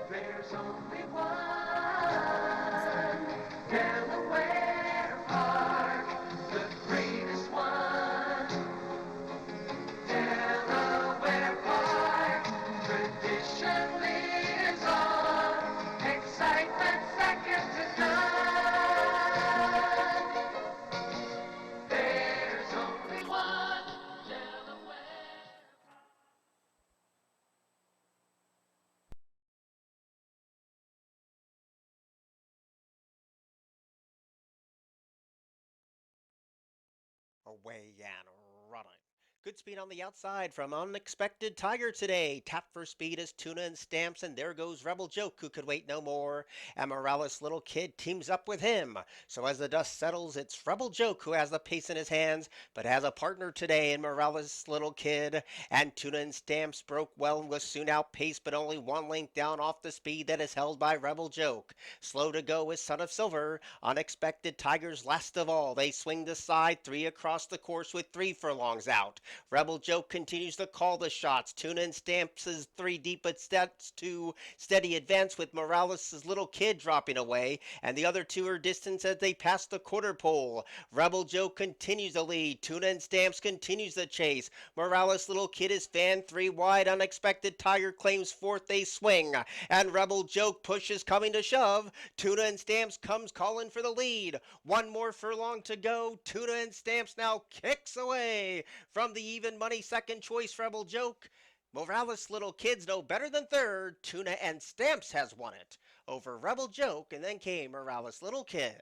There's only one Delaware Park, the greatest one. Delaware Park, tradition lives on, excitement second to none. There's only one Delaware. Away and running. Good speed on the outside from Unexpected Tiger today. Tap for speed is Tuna and Stamps, and there goes Rebel Joke, who could wait no more. And Morales Little Kid teams up with him. So as the dust settles, it's Rebel Joke who has the pace in his hands, but has a partner today in Morales Little Kid. And Tuna and Stamps broke well and was soon outpaced, but only one length down off the speed that is held by Rebel Joke. Slow to go is Son of Silver. Unexpected Tigers last of all. They swing the side, three across the course with 3 furlongs out. Rebel Joke continues to call the shots. Tuna and Stamps is 3 deep, but steps to steady advance with Morales' Little Kid dropping away, and the other two are distant as they pass the quarter pole. Rebel Joke continues the lead. Tuna and Stamps continues the chase. Morales' Little Kid is fanned 3 wide. Unexpected Tiger claims fourth. They swing, and Rebel Joke pushes coming to shove. Tuna and Stamps comes calling for the lead. 1 more furlong to go. Tuna and Stamps now kicks away from the even money second choice Rebel Joke. Morales Little Kids know better than third. Tuna and Stamps has won it over Rebel Joke, and then came Morales Little Kid.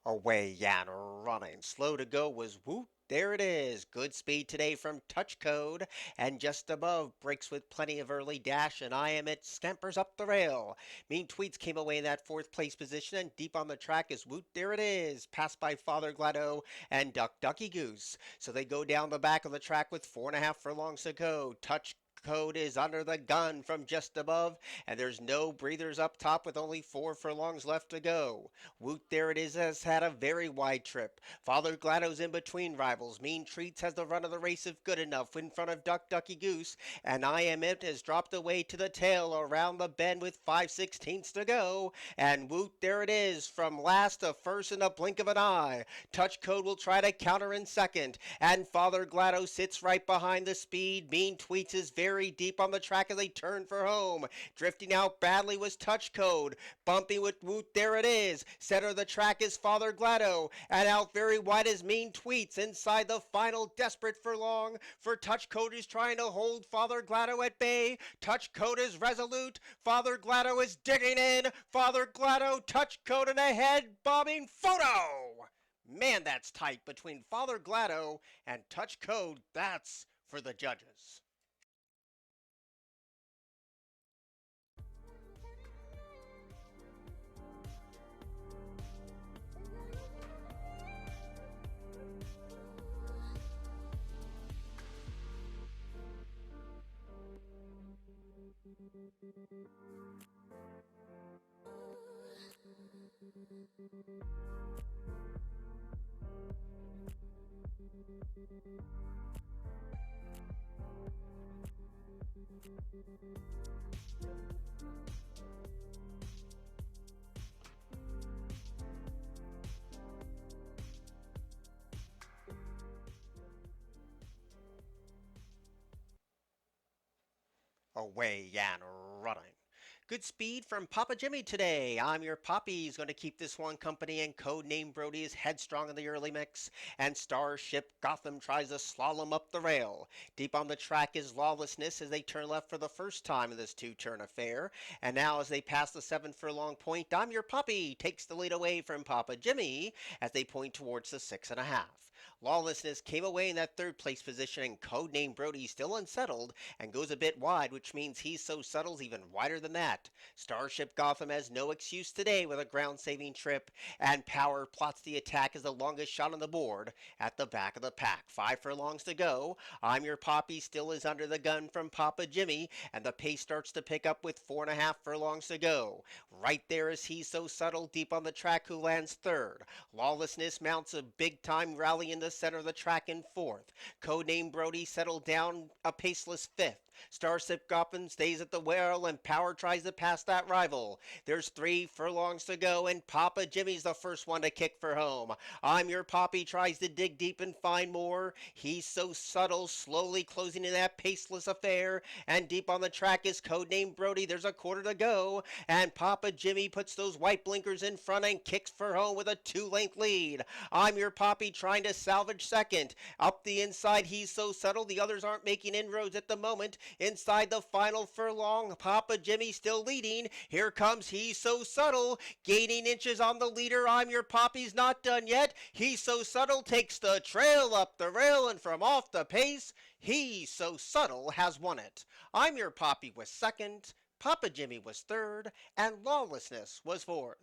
Away and running. Slow to go was Woot. There it is. Good speed today from Touch Code. And just above, breaks with plenty of early dash, and I am it scampers up the rail. Mean Tweets came away in that fourth place position, and deep on the track is Woot. There it is. Passed by Father Glado and Duck Ducky Goose. So they go down the back of the track with 4.5 furlongs to go. Touch Code is under the gun from just above, and there's no breathers up top with only 4 furlongs left to go. Woot, there it is, has had a very wide trip. Father Glado's in between rivals. Mean Treats has the run of the race if good enough in front of Duck Ducky Goose, and I Am It has dropped away to the tail around the bend with 5/16 to go. And Woot, there it is, from last to first in a blink of an eye. Touch Code will try to counter in second, and Father Glado sits right behind the speed. Mean Tweets is very deep on the track as they turn for home. Drifting out badly was Touch Code. Bumping with Woot, there it is. Center of the track is Father Glado, and out very wide is Mean Tweets. Inside the final desperate furlong for Touch Code is trying to hold Father Glado at bay. Touch Code is resolute. Father Glado is digging in. Father Glado, Touch Code, and a head bobbing photo. Man, that's tight between Father Glado and Touch Code. That's for the judges. Away and running. Good speed from Papa Jimmy today. I'm your Poppy. He's going to keep this one company, and codename Brody is headstrong in the early mix. And Starship Gotham tries to slalom up the rail. Deep on the track is Lawlessness as they turn left for the first time in this two-turn affair. And now as they pass the 7 furlong point, I'm your Poppy takes the lead away from Papa Jimmy as they point towards the 6.5. Lawlessness came away in that third place position, and codename Brody still unsettled and goes a bit wide, which means He's So Subtle's even wider than that. Starship Gotham has no excuse today with a ground-saving trip, and Power plots the attack as the longest shot on the board at the back of the pack. 5 furlongs to go. I'm Your Poppy still is under the gun from Papa Jimmy, and the pace starts to pick up with 4.5 furlongs to go. Right there is He's So Subtle deep on the track, who lands third. Lawlessness mounts a big-time rally in the center of the track in fourth. Codename Brody settled down a paceless fifth. Starship Gotham stays at the wheel, and Power tries to pass that rival. There's 3 furlongs to go, and Papa Jimmy's the first one to kick for home. I'm Your Poppy tries to dig deep and find more. He's So Subtle, slowly closing in that paceless affair, and deep on the track is codename Brody. There's a quarter to go, and Papa Jimmy puts those white blinkers in front and kicks for home with a 2-length lead. I'm Your Poppy trying to salvage second. Up the inside, He's So Subtle. The others aren't making inroads at the moment. Inside the final furlong, Papa Jimmy still leading. Here comes He's So Subtle, gaining inches on the leader. I'm Your Poppy's not done yet. He's So Subtle takes the trail up the rail, and from off the pace, He's So Subtle has won it. I'm Your Poppy was second, Papa Jimmy was third, and Lawlessness was fourth.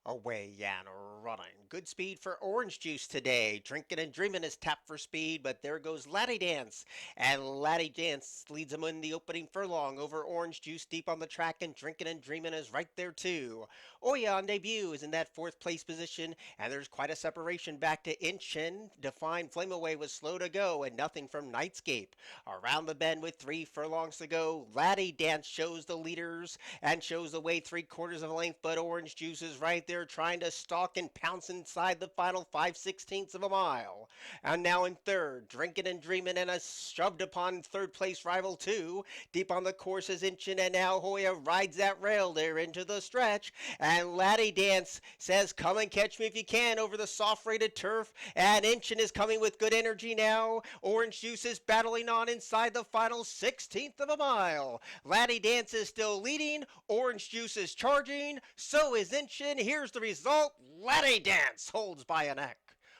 Away and running. Good speed for Orange Juice today. Drinking and Dreaming is tapped for speed, but there goes Laddie Dance. And Laddie Dance leads him in the opening furlong over Orange Juice deep on the track, and Drinking and Dreaming is right there too. Oya on debut is in that fourth place position, and there's quite a separation back to Inchin. Devine Flameaway was slow to go, and nothing from Nightscape. Around the bend with 3 furlongs to go, Laddie Dance shows the leaders and shows the way 3/4 of a length, but Orange Juice is right there trying to stalk and pounce inside the final 5/16 of a mile. And now in third, Drinking and Dreaming, and a shoved upon third place rival too. Deep on the course is Inchin, and now Hoya rides that rail there into the stretch. And Laddie Dance says, come and catch me if you can over the soft rated turf. And Inchin is coming with good energy now. Orange Juice is battling on inside the final 16th of a mile. Laddie Dance is still leading. Orange Juice is charging. So is Inchin. Here's the result. Laddie Dance holds by a neck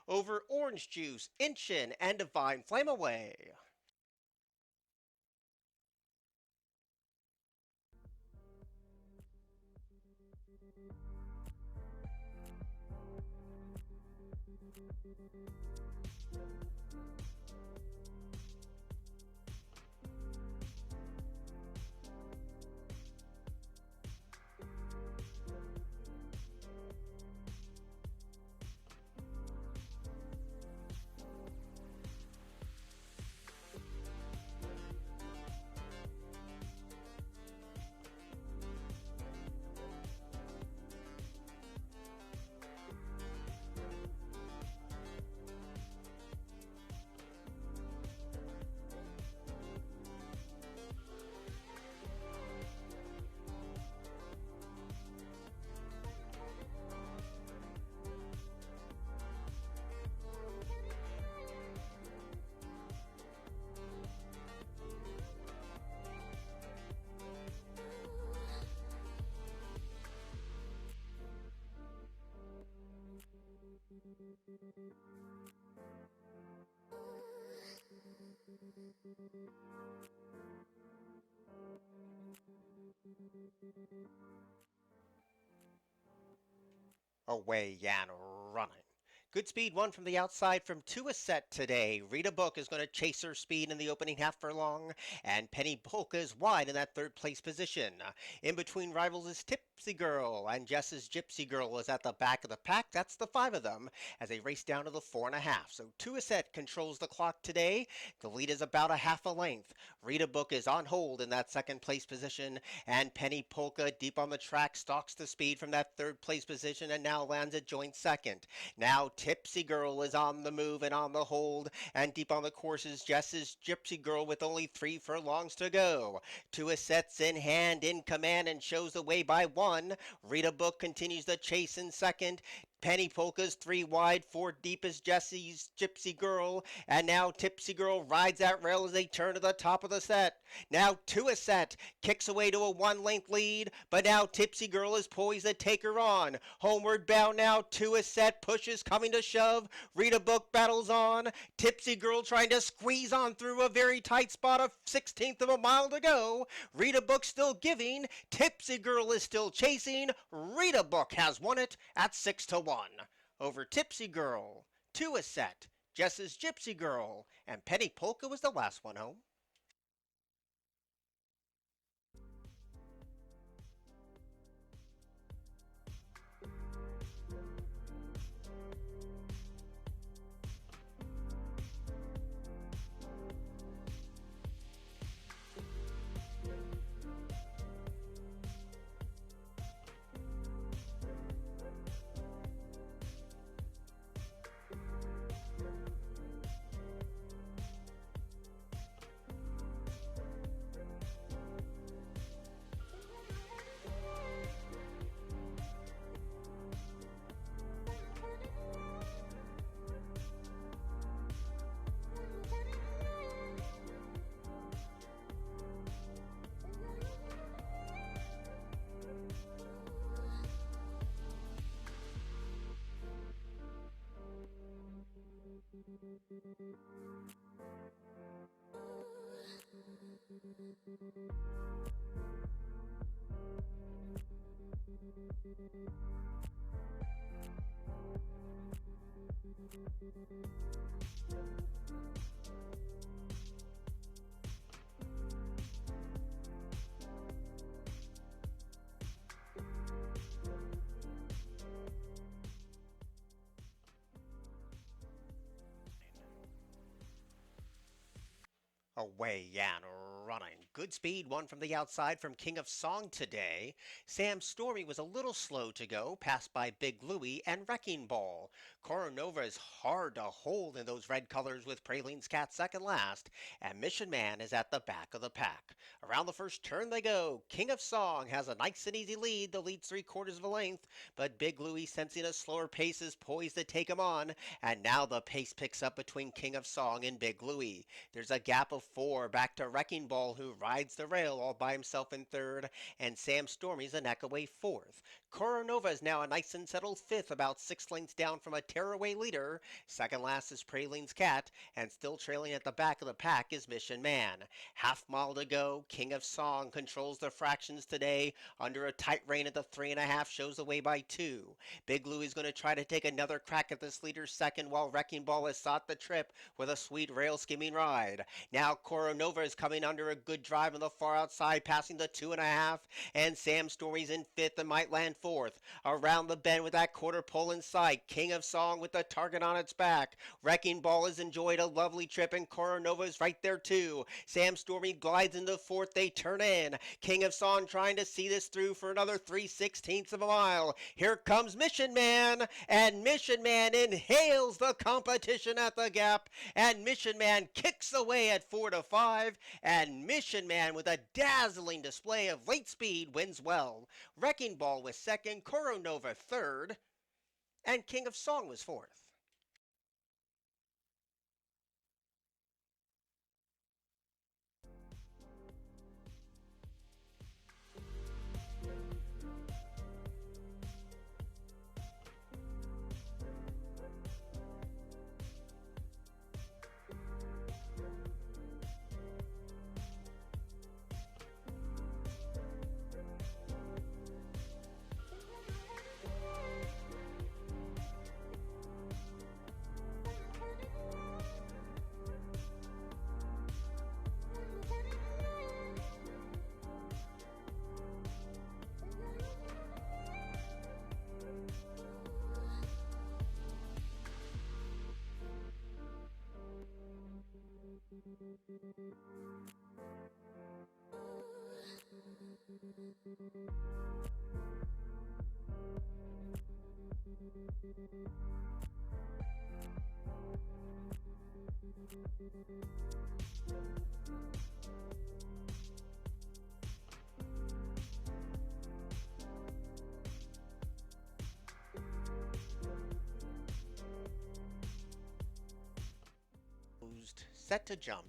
over Orange Juice, Inchin, and Devine Flameaway. Away Yan running. Good speed one from the outside from two a set today. Rita Book is going to chase her speed in the opening half furlong, and Penny Polka is wide in that third place position. In between rivals is Tipsy Girl, and Jess's Gypsy Girl is at the back of the pack. That's the five of them as they race down to the 4.5. So two a set controls the clock today. The lead is about a half a length. Rita Book is on hold in that second place position, and Penny Polka deep on the track stalks the speed from that third place position and now lands at joint second. Now Tipsy Girl is on the move and on the hold, and deep on the course is Jess's Gypsy Girl with only 3 furlongs to go. Two a sets in hand, in command, and shows the way by one. Rita Book continues the chase in second. Penny Polka's 3 wide, 4 deep is Jesse's Gypsy Girl, and now Tipsy Girl rides that rail as they turn to the top of the set. Now two a set, kicks away to a 1-length lead, but now Tipsy Girl is poised to take her on. Homeward bound now, two a set, pushes coming to shove. Rita Book battles on. Tipsy Girl trying to squeeze on through a very tight spot, a 16th of a mile to go. Rita Book still giving. Tipsy Girl is still chasing. Rita Book has won it at 6-1 over Tipsy Girl. Two a set, Jess's Gypsy Girl, and Penny Polka was the last one home. Away Yan running. Good speed one from the outside from King of Song today. Sam Stormy was a little slow to go, passed by Big Louie and Wrecking Ball. Coronova is hard to hold in those red colors with Praline's Cat second last, and Mission Man is at the back of the pack. Around the first turn they go. King of Song has a nice and easy lead. The lead's 3/4 of a length, but Big Louie, sensing a slower pace, is poised to take him on, and now the pace picks up between King of Song and Big Louie. There's a gap of 4 back to Wrecking Ball, who rides the rail all by himself in third, and Sam Stormy's a neck away fourth. Coronova is now a nice and settled fifth, about 6 lengths down from a tearaway leader. Second last is Praline's Cat, and still trailing at the back of the pack is Mission Man. Half mile to go. King of Song controls the fractions today. Under a tight rein at the 3.5, shows the way by 2. Big Louie's going to try to take another crack at this leader's second, while Wrecking Ball has sought the trip with a sweet rail skimming ride. Now Coronova is coming under a good drive on the far outside, passing the 2.5, and Sam Stormy's in fifth and might land fourth. Around the bend with that quarter pole in sight, King of Song with the target on its back. Wrecking Ball has enjoyed a lovely trip, and Coronova is right there too. Sam Stormy glides into fourth, they turn in. King of Song trying to see this through for another 3/16 of a mile. Here comes Mission Man, and Mission Man inhales the competition at the gap, and Mission Man kicks away at 4-5, and Mission Man with a dazzling display of late speed wins well. Wrecking Ball was second, Coronova third, and King of Song was fourth. Set to jump.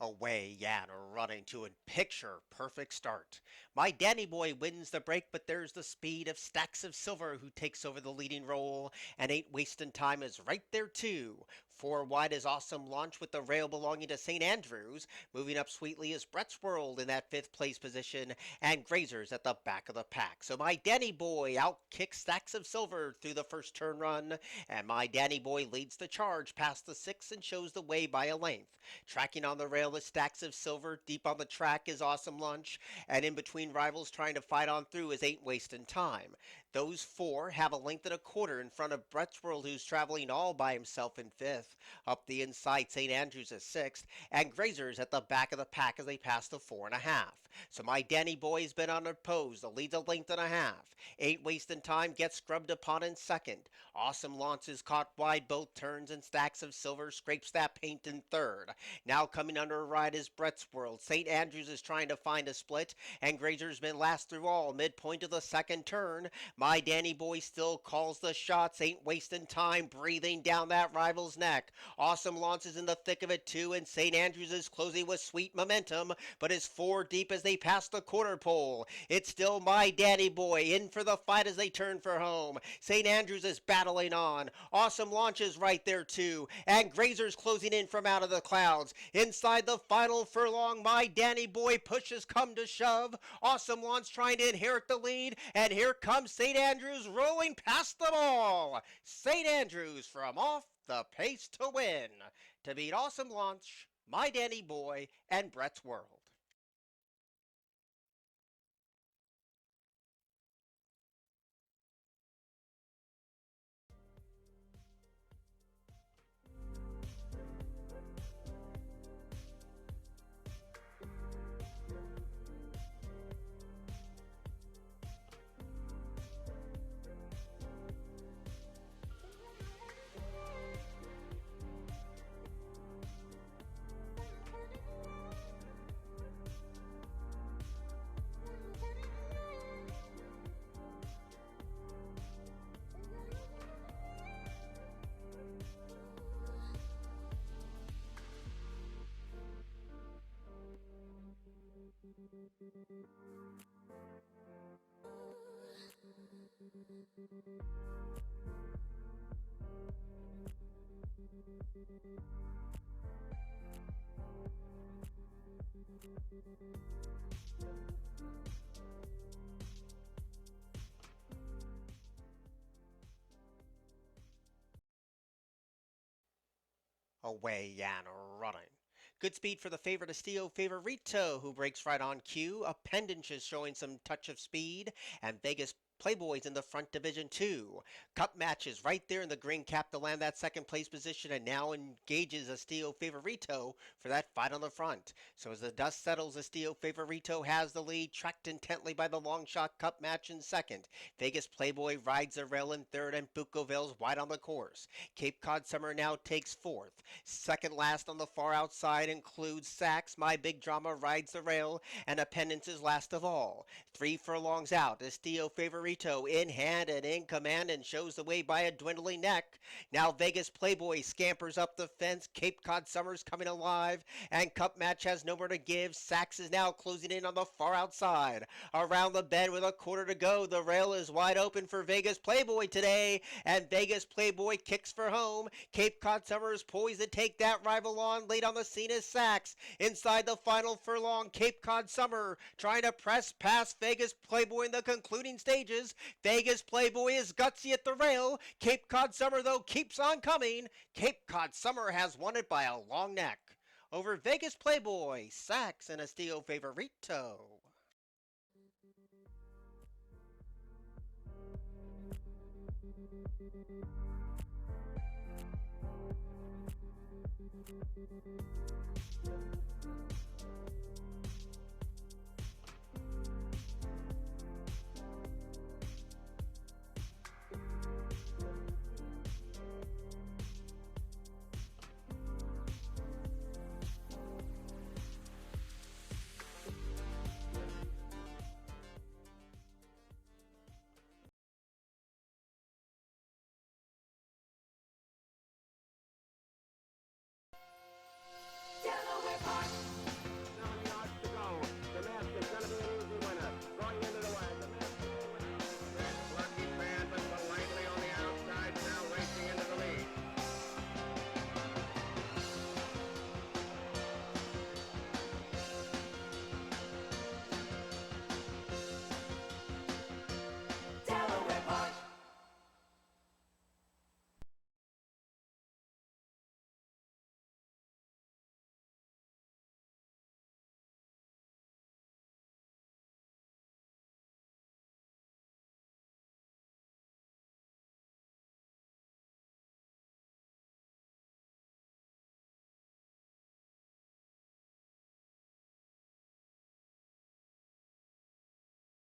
Away Yan running to a picture perfect start. My Danny boy wins the break, but there's the speed of Stacks of Silver who takes over the leading role and ain't wasting time is right there too. Four wide is Awesome Launch with the rail belonging to St. Andrews. Moving up sweetly is Brett's World in that fifth place position and Grazers at the back of the pack. So my Danny boy outkicks Stacks of Silver through the first turn run and my Danny boy leads the charge past the six and shows the way by a length. Tracking on the rail is Stacks of Silver. Deep on the track is Awesome Lunch. And in between rivals trying to fight on through is Ain't Wasting Time. Those four have a length and a quarter in front of Brett's World, who's traveling all by himself in fifth. Up the inside, St. Andrews is sixth. And Grazers at the back of the pack as they pass the 4.5. So my Danny boy's been unopposed. The lead's a length and a half. Ain't Wasting Time gets scrubbed upon in second. Awesome Launch is caught wide both turns and Stacks of Silver scrapes that paint in third. Now coming under a ride is Brett's World. St. Andrews is trying to find a split, and Grazer's been last through all. Midpoint of the second turn. My Danny boy still calls the shots. Ain't wasting time breathing down that rival's neck. Awesome Launch is in the thick of it too, and St. Andrews is closing with sweet momentum, but is four deep as they pass the quarter pole. It's still my Danny boy in for the fight as they turn for home. St. Andrews is battling on. Awesome Launch is right there too, and Grazer's closing in from out of the clouds. Inside the final furlong, my Danny boy pushes come to shove. Awesome Launch trying to inherit the lead, and here comes St. Andrews rolling past them all. St. Andrews from off the pace to win. To beat Awesome Launch, my Danny boy, and Brett's World. Away Yan running. Good speed for the favorite Estilo Favorito, who breaks right on cue. Appendage is showing some touch of speed, and Vegas Playboys in the front division too. Cup match is right there in the green cap to land that second place position and now engages Estilo Favorito for that fight on the front. So as the dust settles, Estilo Favorito has the lead, tracked intently by the long shot cup match in second. Vegas Playboy rides the rail in third and Bukovel's wide on the course. Cape Cod Summer now takes fourth. Second last on the far outside includes Sachs. My Big Drama rides the rail and Appendance is last of all. 3 furlongs out, Estilo Favorito in hand and in command and shows the way by a dwindling neck. Now Vegas Playboy scampers up the fence. Cape Cod Summer's coming alive and Cup Match has nowhere to give. Sachs is now closing in on the far outside. Around the bend with a quarter to go, the rail is wide open for Vegas Playboy today, and Vegas Playboy kicks for home. Cape Cod Summer is poised to take that rival on. Late on the scene is Sachs. Inside the final furlong, Cape Cod Summer trying to press past Vegas Playboy in the concluding stages. Vegas Playboy is gutsy at the rail. Cape Cod Summer, though, keeps on coming. Cape Cod Summer has won it by a long neck. Over Vegas Playboy, Sachs, and Estilo Favorito. Delaware Park.